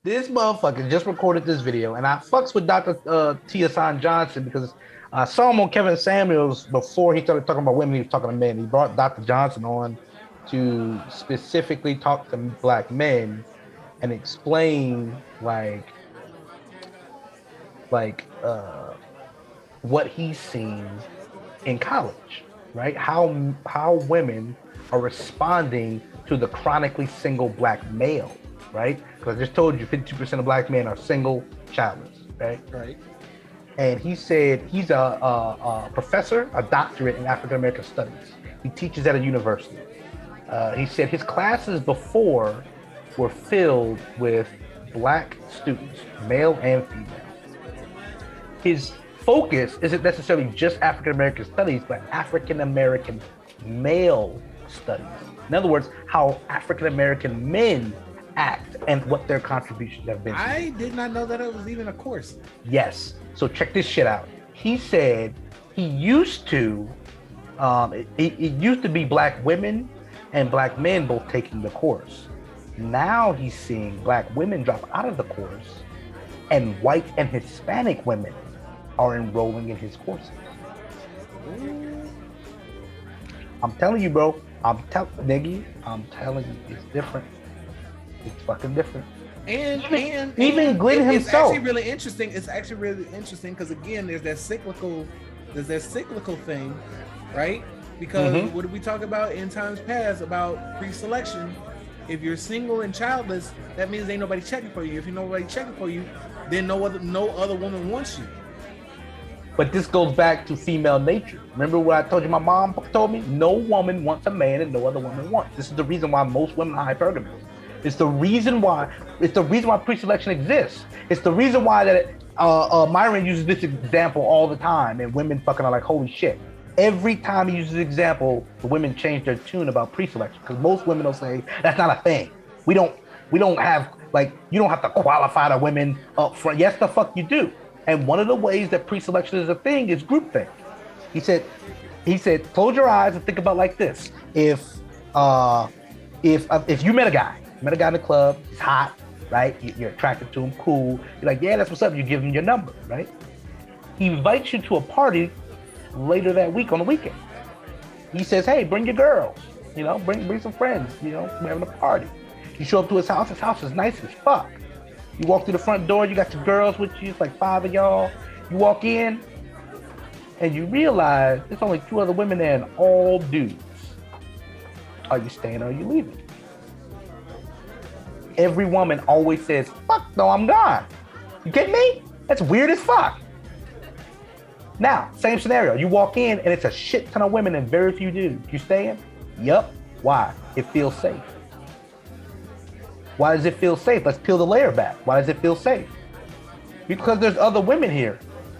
This motherfucker just recorded this video, and I fucks with Dr. Tia San Johnson because I saw him on Kevin Samuels before he started talking about women. He was talking to men. He brought Dr. Johnson on to specifically talk to black men and explain like what he's seen in college, right? How women are responding to the chronically single black male, right? Because I just told you 52% of black men are single, childless, right? Right. And he said he's a professor, a doctorate in African American studies. He teaches at a university. He said his classes before were filled with black students, male and female. His focus isn't necessarily just African American studies, but African American male studies. In other words, how African American men act and what their contributions have been. I did not know that it was even a course. Yes. So check this shit out. He said he used to, it used to be black women and black men both taking the course. Now he's seeing black women drop out of the course and white and Hispanic women are enrolling in his courses. I'm telling you, bro. I'm telling you, it's different. It's fucking different. And even Glenn himself. It's actually really interesting. It's actually really interesting because again, there's that cyclical thing, right? Because what did we talk about in times past about pre-selection? If you're single and childless, that means ain't nobody checking for you. If nobody checking for you, then no other woman wants you. But this goes back to female nature. Remember what I told you my mom told me? No woman wants a man and no other woman wants. This is the reason why most women are hypergamous. It's the reason why pre-selection exists. It's the reason why that Myron uses this example all the time and women fucking are like, holy shit. Every time he uses this example, the women change their tune about pre-selection because most women will say, that's not a thing. We don't have, like, you don't have to qualify the women up front. Yes, the fuck you do. And one of the ways that pre-selection is a thing is groupthink. He said, close your eyes and think about like this. If you met a guy in the club, he's hot, right? You're attracted to him, cool. You're like, yeah, that's what's up. You give him your number, right? He invites you to a party later that week on the weekend. He says, hey, bring your girls, bring some friends, we're having a party. You show up to his house is nice as fuck. You walk through the front door, you got your girls with you, it's like 5 of y'all. You walk in, and you realize there's only 2 other women there and all dudes. Are you staying or are you leaving? Every woman always says, fuck no, I'm gone. You get me? That's weird as fuck. Now, same scenario. You walk in and it's a shit ton of women and very few dudes. You staying? Yup. Why? It feels safe. Why does it feel safe? Let's peel the layer back. Why does it feel safe? Because there's other women here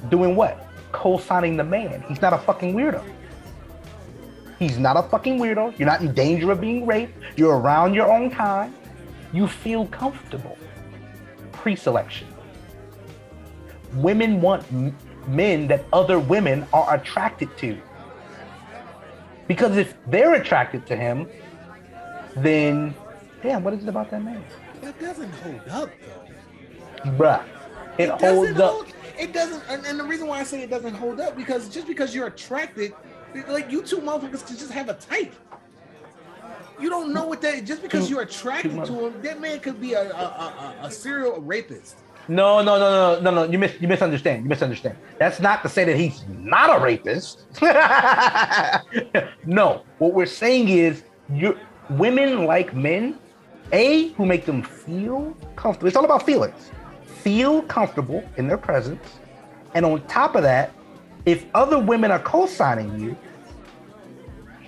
doing what? Co-signing the man. He's not a fucking weirdo. He's not a fucking weirdo. You're not in danger of being raped. You're around your own kind. You feel comfortable. Pre-selection. Women want men that other women are attracted to. Because if they're attracted to him, then damn, what is it about that man? That doesn't hold up, though. Bruh, it holds up. It doesn't, and the reason why I say it doesn't hold up, because just because you're attracted, like you two motherfuckers can just have a type. You don't know what that, just because you're attracted to him, that man could be a serial rapist. No. You misunderstand. That's not to say that he's not a rapist. No, what we're saying is women like men, who make them feel comfortable. It's all about feelings. Feel comfortable in their presence. And on top of that, if other women are co-signing you,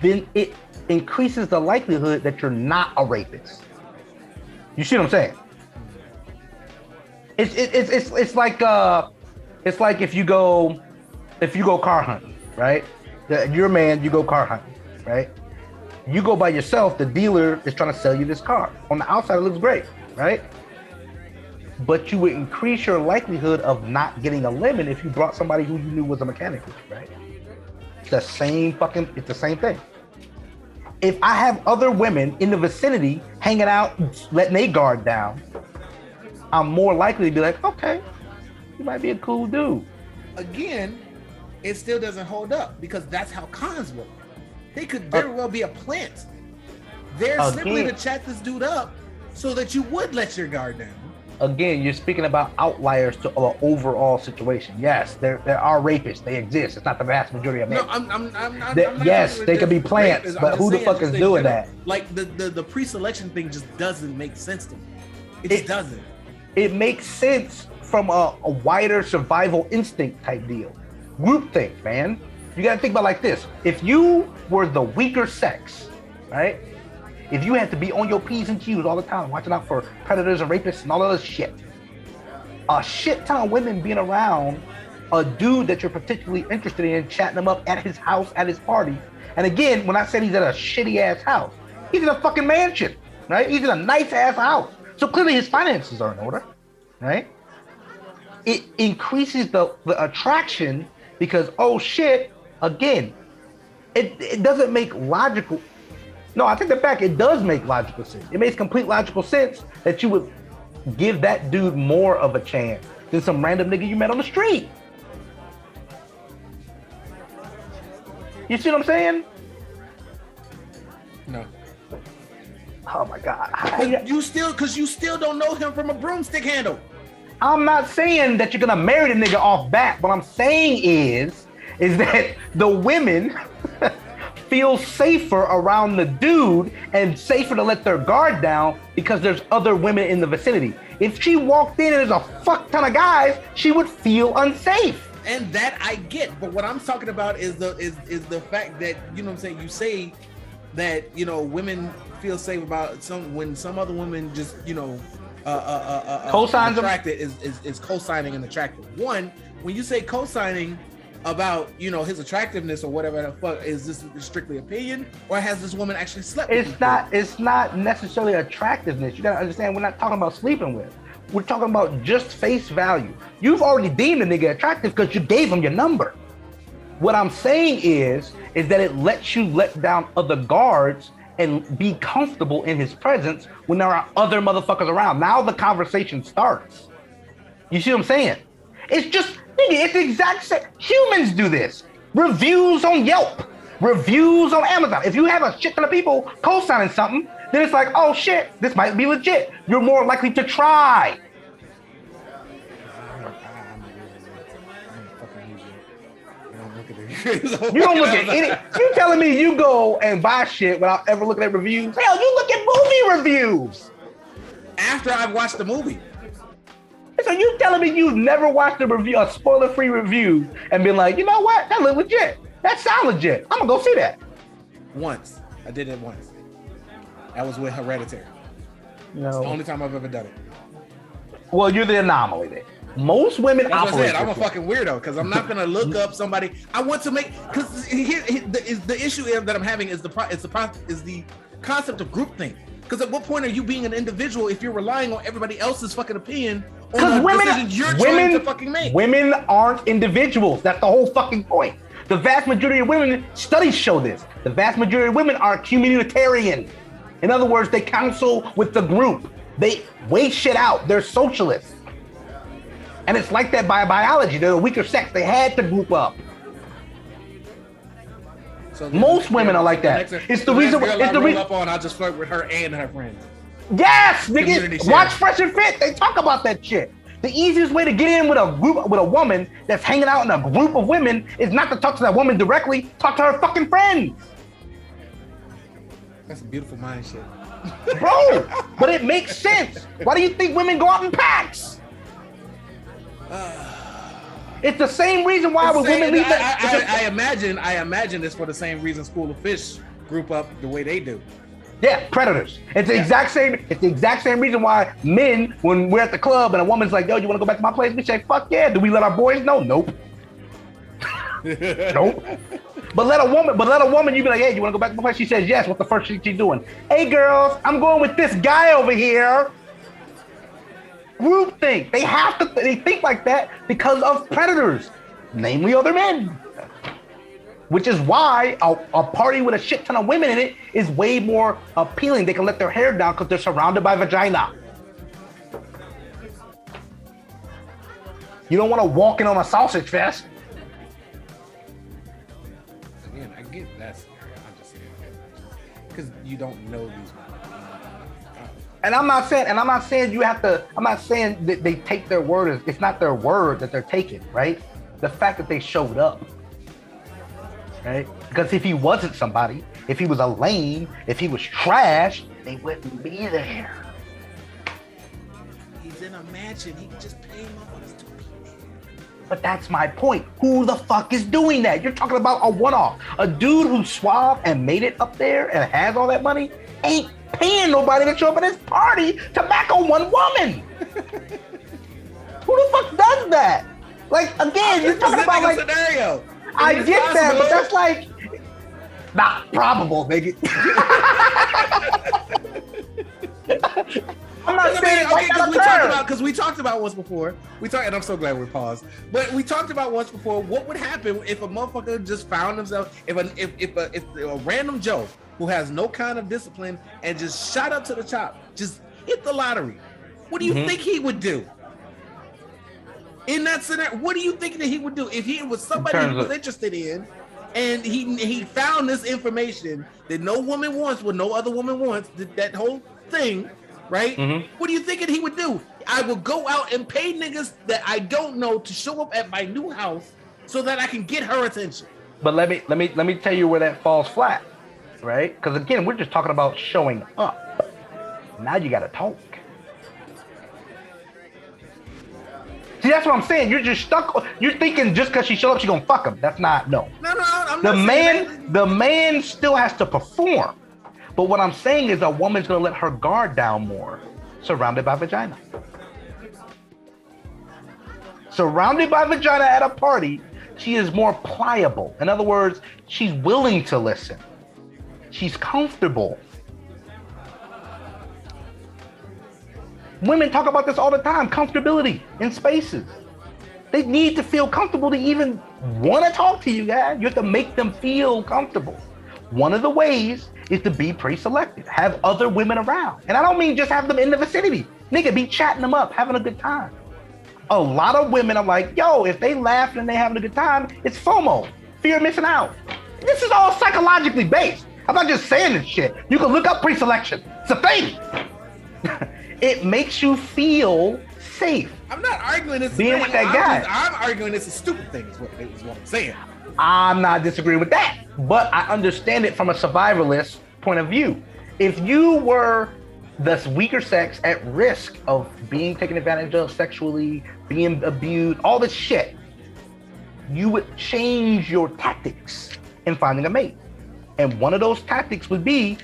then it increases the likelihood that you're not a rapist. You see what I'm saying? It's like if you go car hunting, right? You're a man, you go car hunting, right? You go by yourself, the dealer is trying to sell you this car. On the outside, it looks great, right? But you would increase your likelihood of not getting a lemon if you brought somebody who you knew was a mechanic with you, right? It's the same thing. If I have other women in the vicinity hanging out, letting their guard down, I'm more likely to be like, okay, you might be a cool dude. Again, it still doesn't hold up because that's how cons work. They could very well be a plant. They're simply to chat this dude up so that you would let your guard down. Again, you're speaking about outliers to an overall situation. Yes, there are rapists. They exist. It's not the vast majority of men. No, I'm not yes, they could be plants, but who the fuck is doing that? Like the pre-selection thing just doesn't make sense to me. It just doesn't. It makes sense from a wider survival instinct type deal. Groupthink, man. You gotta think about it like this. If you were the weaker sex, right? If you had to be on your P's and Q's all the time, watching out for predators and rapists and all of this shit, a shit ton of women being around a dude that you're particularly interested in, chatting him up at his house, at his party. And again, when I said he's at a shitty ass house, he's in a fucking mansion, right? He's in a nice ass house. So clearly his finances are in order, right? It increases the attraction because, oh shit, again, it doesn't make logical. No, I take that back. It does make logical sense. It makes complete logical sense that you would give that dude more of a chance than some random nigga you met on the street. You see what I'm saying? No. Oh my God. You still don't know him from a broomstick handle. I'm not saying that you're gonna marry the nigga off bat. What I'm saying is that the women feel safer around the dude and safer to let their guard down because there's other women in the vicinity. If she walked in and there's a fuck ton of guys, she would feel unsafe. And that I get, but what I'm talking about is the fact that, you know what I'm saying, you say that, you know, women feel safe about when some other women just, you know, co-signs attracted is co-signing and attractive. One, when you say co-signing about, you know, his attractiveness or whatever the fuck, is this strictly opinion or has this woman actually slept with you? It's not necessarily attractiveness. You gotta understand, we're not talking about sleeping with. We're talking about just face value. You've already deemed a nigga attractive because you gave him your number. What I'm saying is that it lets you let down other guards and be comfortable in his presence when there are other motherfuckers around. Now the conversation starts. You see what I'm saying? It's just, nigga, it's the exact same. Humans do this. Reviews on Yelp, reviews on Amazon. If you have a shit ton of people co-signing something, then it's like, oh shit, this might be legit. You're more likely to try. You don't look at any. You telling me you go and buy shit without ever looking at reviews? Hell, you look at movie reviews after I've watched the movie. So you telling me you've never watched a spoiler-free review and been like, you know what? That look legit. That sound legit. I'm gonna go see that. Once. I did it once. That was with Hereditary. No. It's the only time I've ever done it. Well, you're the anomaly then. Most women That's operate. What I said. I'm a fucking weirdo because I'm not gonna look up somebody. I want to make, because the issue that I'm having is the concept of groupthink. Because at what point are you being an individual if you're relying on everybody else's fucking opinion on the decisions you're trying to fucking make? Women aren't individuals. That's the whole fucking point. The vast majority of women, studies show this. The vast majority of women are communitarian. In other words, they counsel with the group. They wait shit out. They're socialists. And it's like that by biology. They're the weaker sex. They had to group up. So most women are like that. It's the reason. It's the reason. I'll just flirt with her and her friends. Yes, nigga. Watch Fresh and Fit. They talk about that shit. The easiest way to get in with a group, with a woman that's hanging out in a group of women, is not to talk to that woman directly. Talk to her fucking friends. That's a beautiful mind shit, bro. But it makes sense. Why do you think women go out in packs? It's the same reason why when women leave. I imagine it's for the same reason School of Fish group up the way they do. Yeah, predators. It's the exact same. It's the exact same reason why men, when we're at the club and a woman's like, "Yo, you want to go back to my place?" We say, "Fuck yeah." Do we let our boys know? Nope. Nope. But let a woman, you be like, "Hey, you want to go back to my place?" She says yes. What's the first thing she's doing? "Hey, girls, I'm going with this guy over here." Group think. They have to. They think like that because of predators, namely other men. Which is why a party with a shit ton of women in it is way more appealing. They can let their hair down because they're surrounded by vagina. You don't want to walk in on a sausage fest. Again, I get that scenario. I'm just saying because you don't know these people. And I'm not saying you have to. I'm not saying that they take their word. It's not their word that they're taking, right? The fact that they showed up, right? Because if he wasn't somebody, if he was a lame, if he was trash, they wouldn't be there. He's in a mansion. He can just pay motherfuckers to be there. But that's my point. Who the fuck is doing that? You're talking about a one-off. A dude who's suave and made it up there and has all that money ain't paying nobody to show up at his party to back on one woman. Who the fuck does that? Like, again, you're talking about like scenario. I get that, but that's like not probable, nigga. I'm not saying because we talked about once before. And I'm so glad we paused. But we talked about once before what would happen if a motherfucker just found himself, if a random Joe who has no kind of discipline and just shot up to the top, just hit the lottery. What do you think he would do? In that scenario, what do you think that he would do if he was somebody he was interested in, and he found this information that no woman wants, what no other woman wants, that whole thing, right? What do you think he would do? I will go out and pay niggas that I don't know to show up at my new house so that I can get her attention. But let me tell you where that falls flat, right? Because again, we're just talking about showing up. Now you got to talk. See, that's what I'm saying. You're just stuck. You're thinking just because she showed up, she's gonna fuck him. That's not No, I'm not the man still has to perform. But what I'm saying is a woman's gonna let her guard down more, surrounded by vagina. Surrounded by vagina at a party, she is more pliable. In other words, she's willing to listen. She's comfortable. Women talk about this all the time, comfortability in spaces. They need to feel comfortable to even want to talk to you guys. You have to make them feel comfortable. One of the ways is to be pre-selected, have other women around. And I don't mean just have them in the vicinity. Nigga, be chatting them up, having a good time. A lot of women are like, yo, if they laugh and they having a good time, it's FOMO, fear of missing out. This is all psychologically based. I'm not just saying this shit. You can look up pre-selection. It's a thing. It makes you feel safe. I'm not arguing it's being with that guy. I'm arguing it's a stupid thing is what I'm saying. I'm not disagreeing with that, but I understand it from a survivalist point of view. If you were the weaker sex at risk of being taken advantage of sexually, being abused, all this shit, you would change your tactics in finding a mate. And one of those tactics would be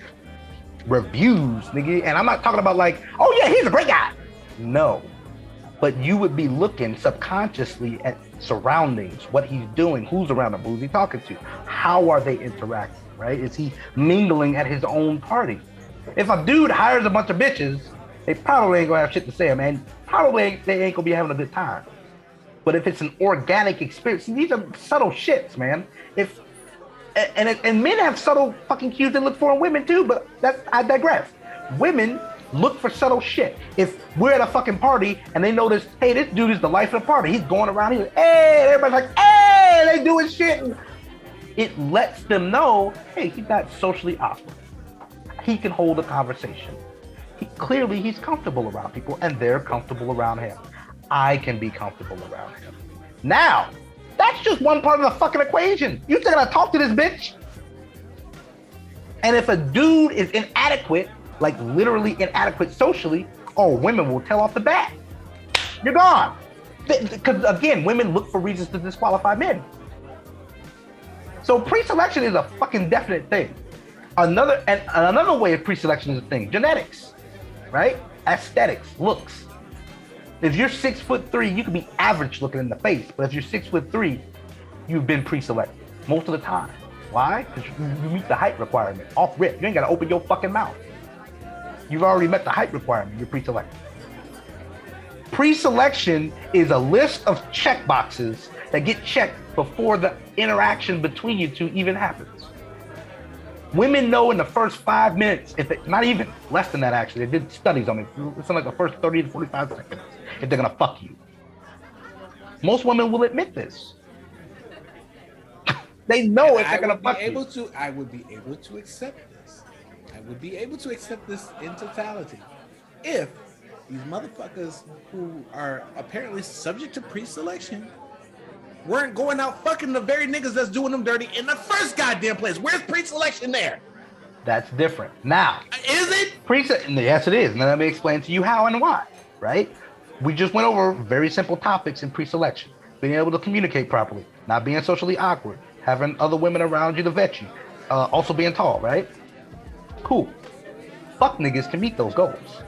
reviews, nigga. And I'm not talking about like, oh yeah, he's a great guy. No. But you would be looking subconsciously at surroundings, what he's doing, who's around him, who's he talking to, how are they interacting, right? Is he mingling at his own party? If a dude hires a bunch of bitches, they probably ain't gonna have shit to say, man. They ain't gonna be having a good time. But if it's an organic experience, see, these are subtle shits, man. And men have subtle fucking cues they look for in women too, but I digress. Women look for subtle shit. If we're at a fucking party and they notice, hey, this dude is the life of the party. He's going around, he's like, hey, everybody's like, hey, they doing shit. It lets them know, hey, he's not socially awkward. He can hold a conversation. Clearly, he's comfortable around people and they're comfortable around him. I can be comfortable around him. Now, that's just one part of the fucking equation. You still gotta talk to this bitch. And if a dude is inadequate, like literally inadequate socially, oh, women will tell off the bat. You're gone. Because again, women look for reasons to disqualify men. So pre-selection is a fucking definite thing. Another way of pre-selection is a thing, genetics, right? Aesthetics, looks. If you're 6'3", you can be average looking in the face, but if you're 6'3", you've been pre-selected most of the time. Why? Because you meet the height requirement off rip. You ain't gotta open your fucking mouth. You've already met the height requirement. You're pre-selected. Pre-selection is a list of check boxes that get checked before the interaction between you two even happens. Women know in the first 5 minutes, not even less than that actually, they did studies on it. It's in like the first 30 to 45 seconds if they're gonna fuck you. Most women will admit this. They know it's not gonna fuck you. I would be able to accept this. I would be able to accept this in totality if these motherfuckers who are apparently subject to pre-selection weren't going out fucking the very niggas that's doing them dirty in the first goddamn place. Where's pre-selection there? That's different. Now, is it? Yes, it is. And let me explain to you how and why, right? We just went over very simple topics in pre-selection. Being able to communicate properly, not being socially awkward, having other women around you to vet you, also being tall, right? Cool. Fuck niggas can meet those goals.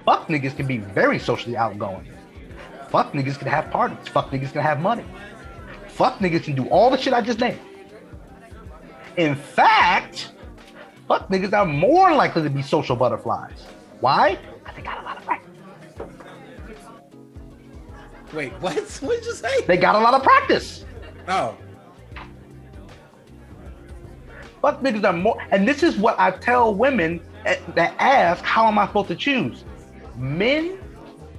Fuck niggas can be very socially outgoing. Fuck niggas can have parties. Fuck niggas can have money. Fuck niggas can do all the shit I just named. In fact, fuck niggas are more likely to be social butterflies. Why? Because they got a lot of practice. Wait, what? What did you say? They got a lot of practice. Oh. Fuck niggas are more, and this is what I tell women that ask, how am I supposed to choose? Men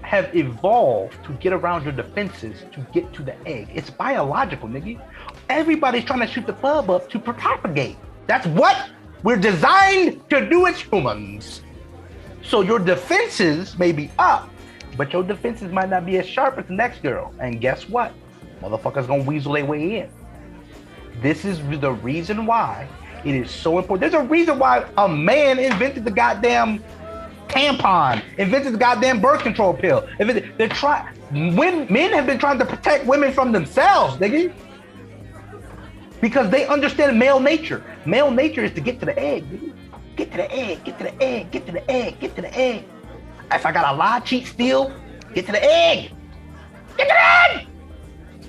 have evolved to get around your defenses to get to the egg. It's biological, nigga. Everybody's trying to shoot the club up to propagate. That's what we're designed to do as humans. So your defenses may be up, but your defenses might not be as sharp as the next girl. And guess what? Motherfuckers gonna weasel their way in. This is the reason why it is so important. There's a reason why a man invented the goddamn tampon, invented the goddamn birth control pill. Men have been trying to protect women from themselves, nigga. Because they understand male nature. Male nature is to get to the egg, nigga. Get to the egg, get to the egg, get to the egg, get to the egg. If I gotta lie, cheat, steal, get to the egg. Get to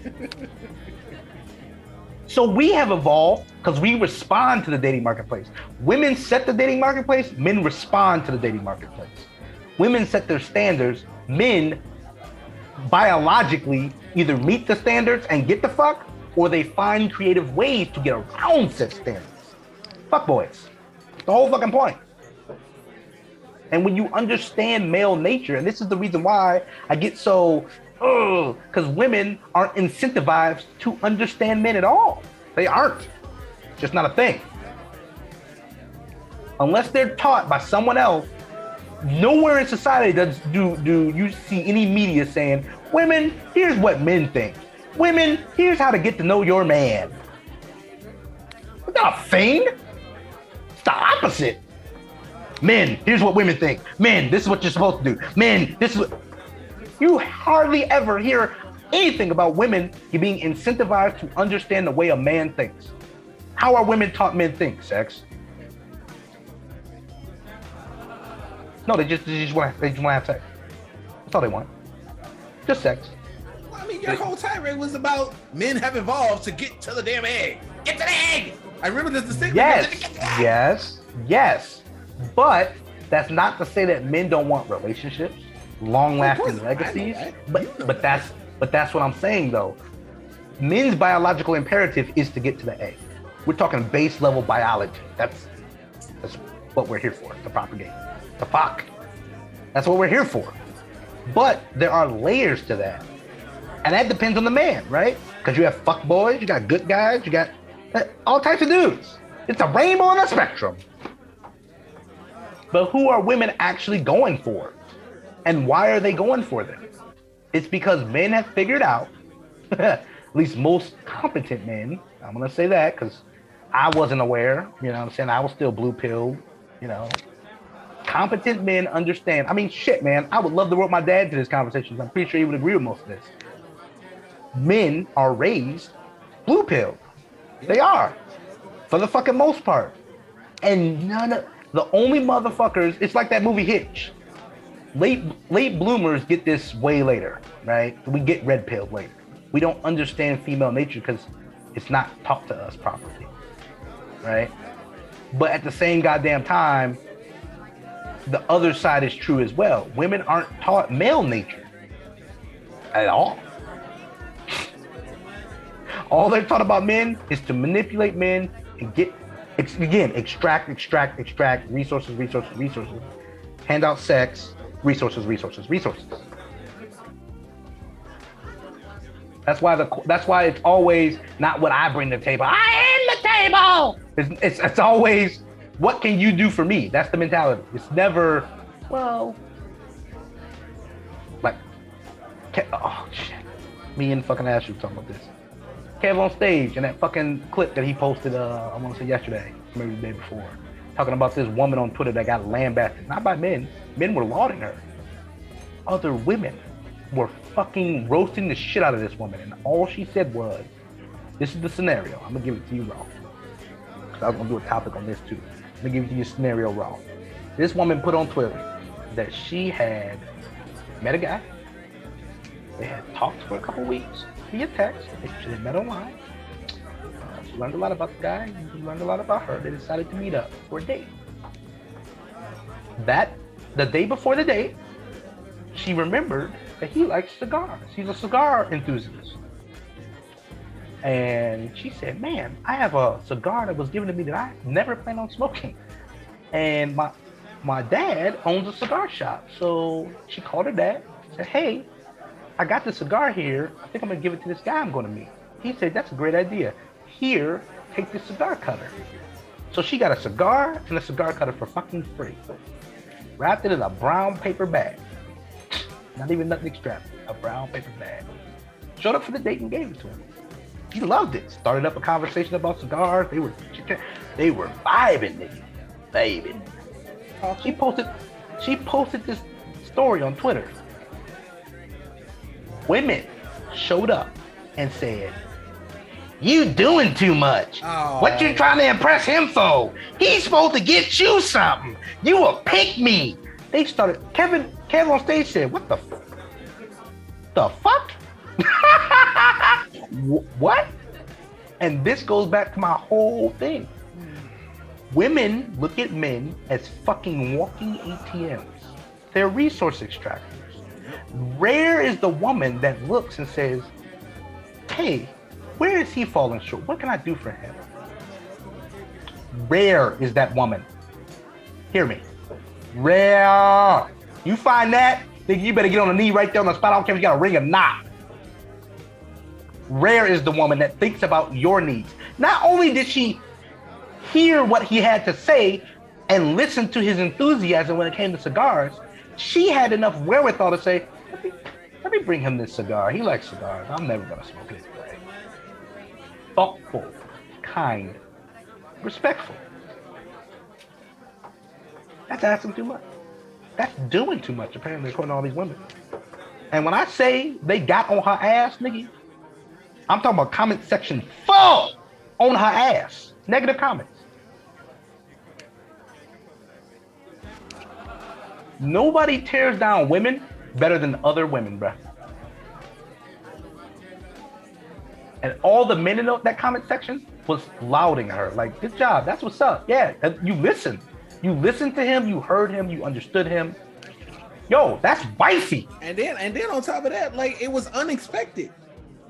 the egg! So we have evolved because we respond to the dating marketplace. Women set the dating marketplace, men respond to the dating marketplace. Women set their standards, men biologically either meet the standards and get the fuck, or they find creative ways to get around said standards. Fuck boys. The whole fucking point. And when you understand male nature, and this is the reason why I get so, because women aren't incentivized to understand men at all. They aren't. It's just not a thing. Unless they're taught by someone else, nowhere in society do you see any media saying, women, here's what men think. Women, here's how to get to know your man. It's not a thing. It's the opposite. Men, here's what women think. Men, this is what you're supposed to do. Men, this is what... You hardly ever hear anything about women being incentivized to understand the way a man thinks. How are women taught men think, sex? No, they just want to have sex. That's all they want. Just sex. Well, I mean, your whole tirade was about men have evolved to get to the damn egg. Get to the egg! I remember this distinctly. Yes. But that's not to say that men don't want relationships, long-lasting legacies. But that's what I'm saying though. Men's biological imperative is to get to the egg. We're talking base level biology. That's what we're here for, to propagate, to fuck. That's what we're here for. But there are layers to that. And that depends on the man, right? Because you have fuck boys, you got good guys, you got all types of dudes. It's a rainbow on a spectrum. But who are women actually going for? And why are they going for them? It's because men have figured out, at least most competent men, I'm gonna say that because I wasn't aware, you know what I'm saying? I was still blue pilled, you know. Competent men understand. I mean, shit, man, I would love to rope my dad to this conversation. I'm pretty sure he would agree with most of this. Men are raised blue pilled. They are, for the fucking most part. And the only motherfuckers, it's like that movie Hitch. Late bloomers get this way later, right? We get red pilled later. We don't understand female nature because it's not taught to us properly, right? But at the same goddamn time, the other side is true as well. Women aren't taught male nature at all. All they're taught about men is to manipulate men and extract, resources, hand out sex, resources. That's why it's always not what I bring to the table. I am the table. It's always what can you do for me? That's the mentality. It's never, well, like, oh shit. Me and fucking Ashley talking about this. Kev on stage in that fucking clip that he posted, I want to say yesterday, maybe the day before, talking about this woman on Twitter that got lambasted, not by men. Men were lauding her. Other women were fucking roasting the shit out of this woman, and all she said was, this is the scenario. I'm gonna give it to you raw. I was gonna do a topic on this too. I'm gonna give it to you scenario raw. This woman put on Twitter that she had met a guy. They had talked for a couple weeks via text. She had met online. She learned a lot about the guy. He learned a lot about her. They decided to meet up for a date. The day before the date, she remembered that he likes cigars. He's a cigar enthusiast. And she said, man, I have a cigar that was given to me that I never plan on smoking. And my dad owns a cigar shop. So she called her dad, said, hey, I got the cigar here. I think I'm gonna give it to this guy I'm gonna meet. He said, that's a great idea. Here, take this cigar cutter. So she got a cigar and a cigar cutter for fucking free. Wrapped it in a brown paper bag. Not even nothing extravagant, a brown paper bag. Showed up for the date and gave it to him. He loved it. Started up a conversation about cigars. They were vibing, nigga. Vibing. She posted this story on Twitter. Women showed up and said, you doing too much. Oh. What you trying to impress him for? He's supposed to get you something. You a pick me. They started, Kev on stage said, what the fuck? What? And this goes back to my whole thing. Women look at men as fucking walking ATMs. They're resource extractors. Rare is the woman that looks and says, hey, where is he falling short? What can I do for him? Rare is that woman. Hear me. Rare. You find that, then you better get on the knee right there on the spot. I don't care if you got a ring or not. Rare is the woman that thinks about your needs. Not only did she hear what he had to say and listen to his enthusiasm when it came to cigars, she had enough wherewithal to say, let me bring him this cigar. He likes cigars. I'm never gonna smoke it. Thoughtful, kind, respectful. That's asking too much. That's doing too much, apparently, according to all these women. And when I say they got on her ass, nigga, I'm talking about comment section full on her ass. Negative comments. Nobody tears down women better than other women, bruh. And all the men in that comment section was lauding her. Like, good job. That's what's up. Yeah, you listened. You listened to him. You heard him. You understood him. Yo, that's wifey. And then on top of that, like, it was unexpected.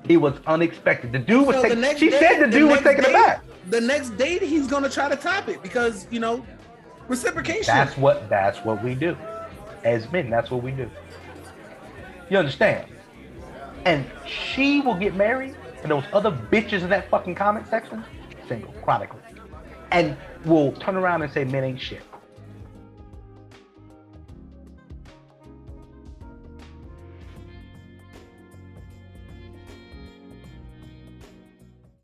It was unexpected. The dude was taking. She said the dude was taking it back. The next date, he's gonna try to top it because reciprocation. That's what we do, as men. That's what we do. You understand? And she will get married, and those other bitches in that fucking comment section, single, chronically, and will turn around and say men ain't shit.